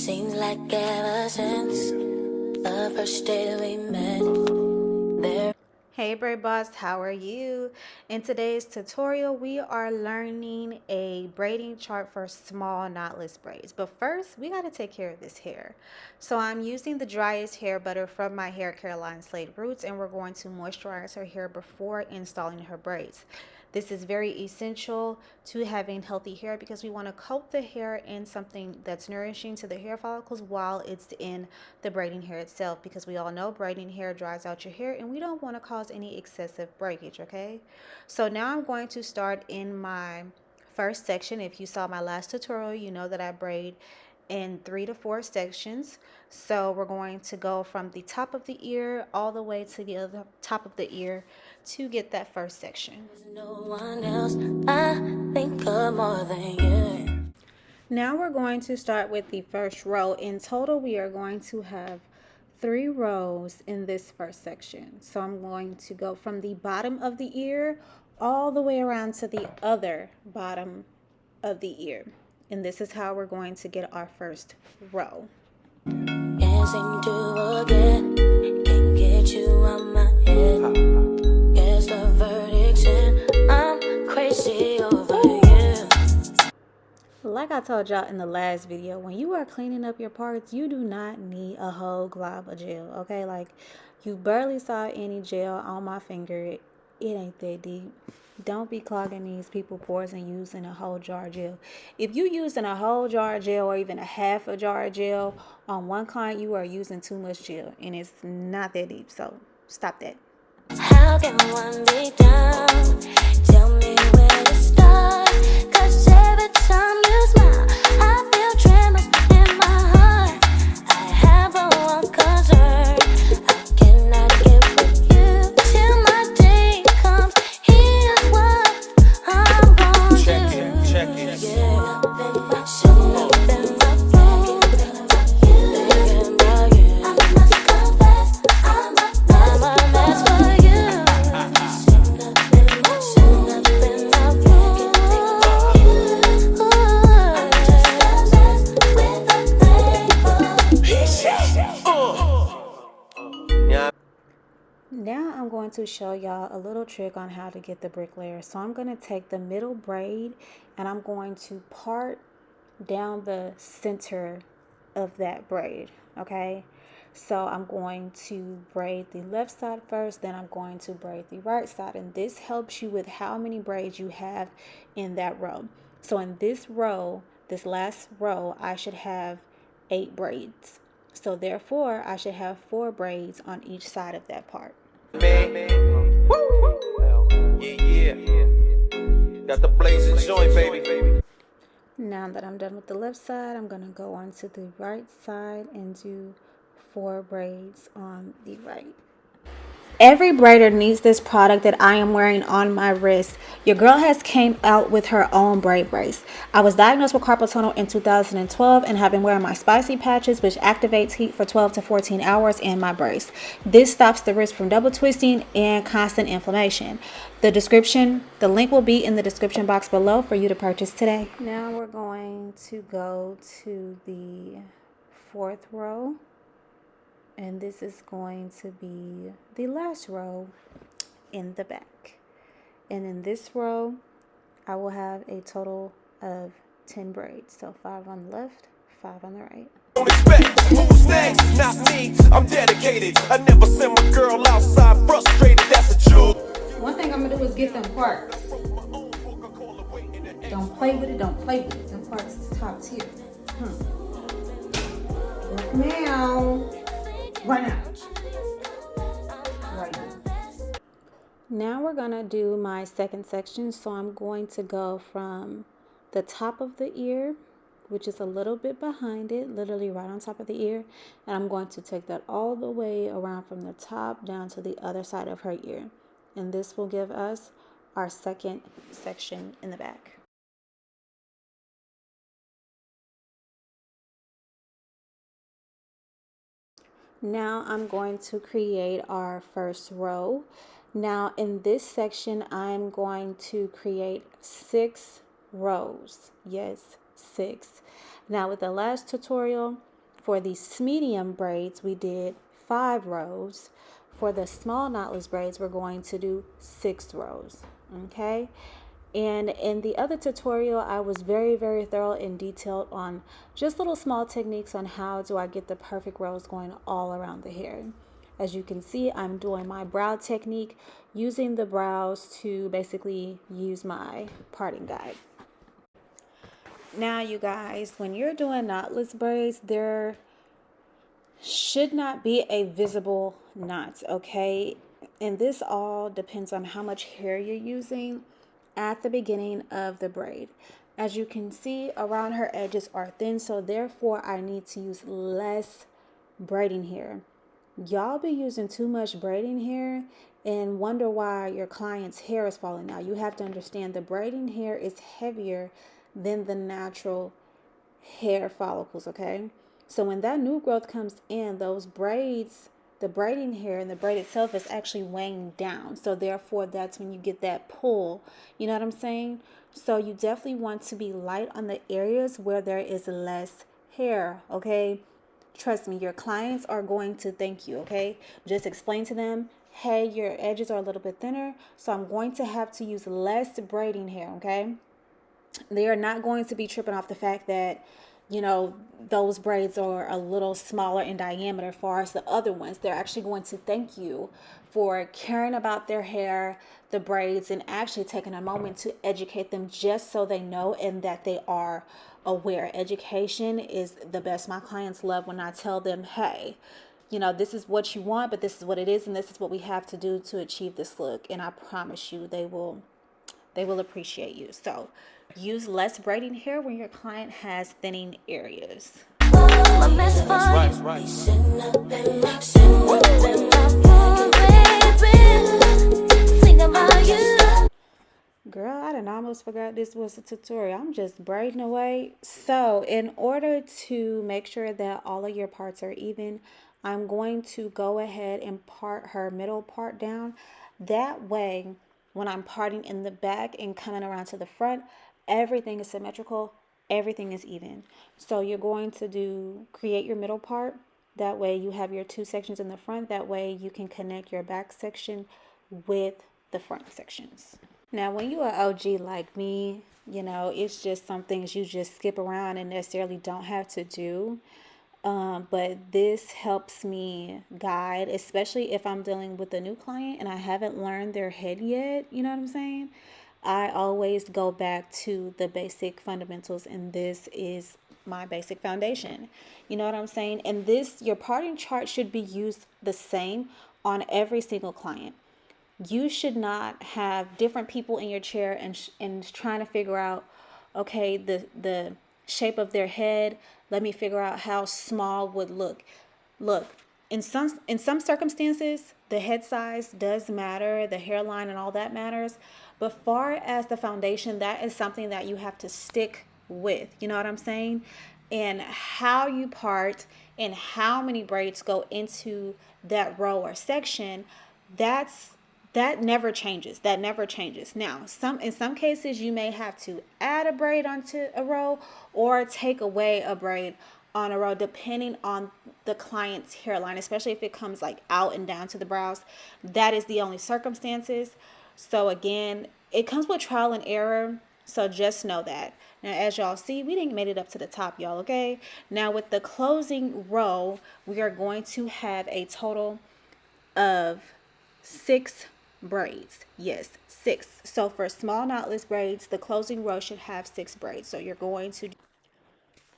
Seems like ever since the first day we met, there. Hey Braid Boss, how are you? In today's tutorial, we are learning a braiding chart for small knotless braids. But first, we got to take care of this hair. So I'm using the driest hair butter from my hair care line Slate Roots, and we're going to moisturize her hair before installing her braids. This is very essential to having healthy hair because we want to coat the hair in something that's nourishing to the hair follicles while it's in the braiding hair itself, because we all know braiding hair dries out your hair and we don't want to cause any excessive breakage, okay? So now I'm going to start in my first section. If you saw my last tutorial, you know that I braid in 3 to 4 sections. So we're going to go from the top of the ear all the way to the other top of the ear to get that first section. No one else I think of more than you. Now we're going to start with the first row. In total, we are going to have 3 rows in this first section. So I'm going to go from the bottom of the ear all the way around to the other bottom of the ear. And this is how we're going to get our first row. Can't seem to forget, can't get you on my head. Guess the verdict's in, I'm crazy over you. Like I told y'all in the last video, when you are cleaning up your parts, you do not need a whole glob of gel, okay? Like, you barely saw any gel on my finger. It ain't that deep. Don't be clogging these people pores and using a whole jar of gel. If you using a whole jar of gel or even a half a jar of gel on one client, you are using too much gel, and it's not that deep, so stop that. How can one be down? Tell me where to start. Cause every time you smile, I feel tremors in my heart. I have but one concern. I cannot get with you till my day comes. Here's what I'm gonna do. Check it. Yeah, show up in my phone. Thinking about you. I must confess, I'm a mess for you. Now I'm going to show y'all a little trick on how to get the bricklayer. So I'm going to take the middle braid and I'm going to part down the center of that braid, okay? So I'm going to braid the left side first, then I'm going to braid the right side, and this helps you with how many braids you have in that row. So in this row, this last row, I should have 8 braids. So therefore, I should have 4 braids on each side of that part. Man. Woo. Yeah. Got the blazing joint, baby. Now that I'm done with the left side, I'm going to go on to the right side and do 4 braids on the right. Every braider needs this product that I am wearing on my wrist. Your girl has came out with her own braid brace. I was diagnosed with carpal tunnel in 2012 and have been wearing my spicy patches, which activates heat for 12 to 14 hours in my brace. This stops the wrist from double twisting and constant inflammation. The link will be in the description box below for you to purchase today. Now we're going to go to the 4th row. And this is going to be the last row in the back. And in this row, I will have a total of 10 braids. So 5 on the left, 5 on the right. Respect, who's next? Not me, I'm dedicated. I never send my girl outside frustrated, that's a jewel. One thing I'm gonna do is get them parts. Don't play with it, don't play with it. Them parts is top tier. Look now. Right now. Right. Now we're gonna do my second section. So I'm going to go from the top of the ear, which is a little bit behind it, literally right on top of the ear, and I'm going to take that all the way around from the top down to the other side of her ear, and this will give us our second section in the back. Now I'm going to create our first row. Now in this section, I'm going to create 6 rows. Yes, 6. Now with the last tutorial, For these medium braids, we did 5 rows. For the small knotless braids, we're going to do 6 rows. Okay. And in the other tutorial, I was very, very thorough and detailed on just little small techniques on how do I get the perfect rows going all around the hair. As you can see, I'm doing my brow technique, using the brows to basically use my parting guide. Now, you guys, when you're doing knotless braids, there should not be a visible knot, okay? And this all depends on how much hair you're using at the beginning of the braid. As you can see, around her edges are thin, so therefore I need to use less braiding hair. Y'all be using too much braiding hair and wonder why your client's hair is falling out. You have to understand the braiding hair is heavier than the natural hair follicles, okay? So when that new growth comes in, those braids, the braiding hair and the braid itself is actually weighing down. So therefore, that's when you get that pull. You know what I'm saying? So you definitely want to be light on the areas where there is less hair, okay? Trust me, your clients are going to thank you, okay? Just explain to them, hey, your edges are a little bit thinner, so I'm going to have to use less braiding hair, okay? They are not going to be tripping off the fact that, you know, those braids are a little smaller in diameter as far as the other ones. They're actually going to thank you for caring about their hair, the braids, and actually taking a moment to educate them just so they know and that they are aware. Education is the best. My clients love when I tell them, hey, you know, this is what you want, but this is what it is, and this is what we have to do to achieve this look. And I promise you, they will appreciate you. So use less braiding hair when your client has thinning areas. That's right. Girl, I done almost forgot this was a tutorial. I'm just braiding away. So in order to make sure that all of your parts are even, I'm going to go ahead and part her middle part down. That way, when I'm parting in the back and coming around to the front, everything is symmetrical, everything is even. So you're going to create your middle part. That way you have your 2 sections in the front. That way you can connect your back section with the front sections. Now, when you are OG like me, you know, it's just some things you just skip around and necessarily don't have to do. But this helps me guide, especially if I'm dealing with a new client and I haven't learned their head yet. You know what I'm saying? I always go back to the basic fundamentals, and this is my basic foundation. You know what I'm saying? And this, your parting chart should be used the same on every single client. You should not have different people in your chair and trying to figure out, okay, the shape of their head. Let me figure out how small would look. Look, in some circumstances, the head size does matter, the hairline and all that matters. But far as the foundation, that is something that you have to stick with. You know what I'm saying? And how you part and how many braids go into that row or section, that never changes. That never changes. Now, in some cases, you may have to add a braid onto a row or take away a braid on a row, depending on the client's hairline, especially if it comes like out and down to the brows. That is the only circumstances. So again, it comes with trial and error. So just know that. Now, as y'all see, we didn't make it up to the top, y'all, okay? Now, with the closing row, we are going to have a total of 6 braids. Yes, 6. So for small knotless braids, the closing row should have 6 braids. So you're going to...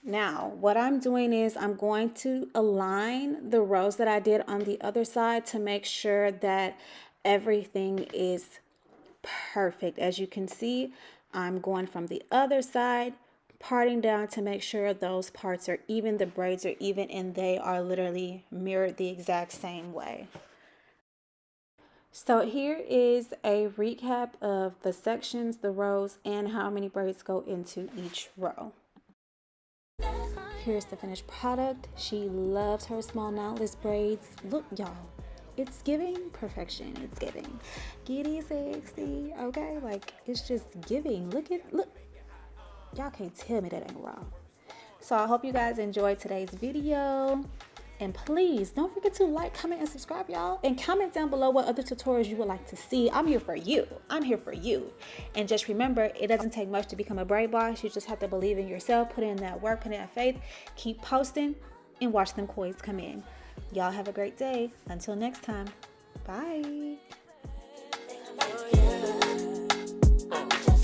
Now, what I'm doing is I'm going to align the rows that I did on the other side to make sure that everything is perfect. As you can see, I'm going from the other side, parting down to make sure those parts are even, the braids are even, and they are literally mirrored the exact same way. So here is a recap of the sections, the rows, and how many braids go into each row. Here's the finished product. She loves her small knotless braids. Look, y'all, it's giving perfection. It's giving giddy sexy, okay? Like, it's just giving. Look, y'all can't tell me that ain't raw. So I hope you guys enjoyed today's video. And please don't forget to like, comment, and subscribe, y'all. And comment down below what other tutorials you would like to see. I'm here for you. I'm here for you. And just remember, it doesn't take much to become a braid boss. You just have to believe in yourself, put in that work, put in that faith, keep posting, and watch them coins come in. Y'all have a great day. Until next time, bye. I'm just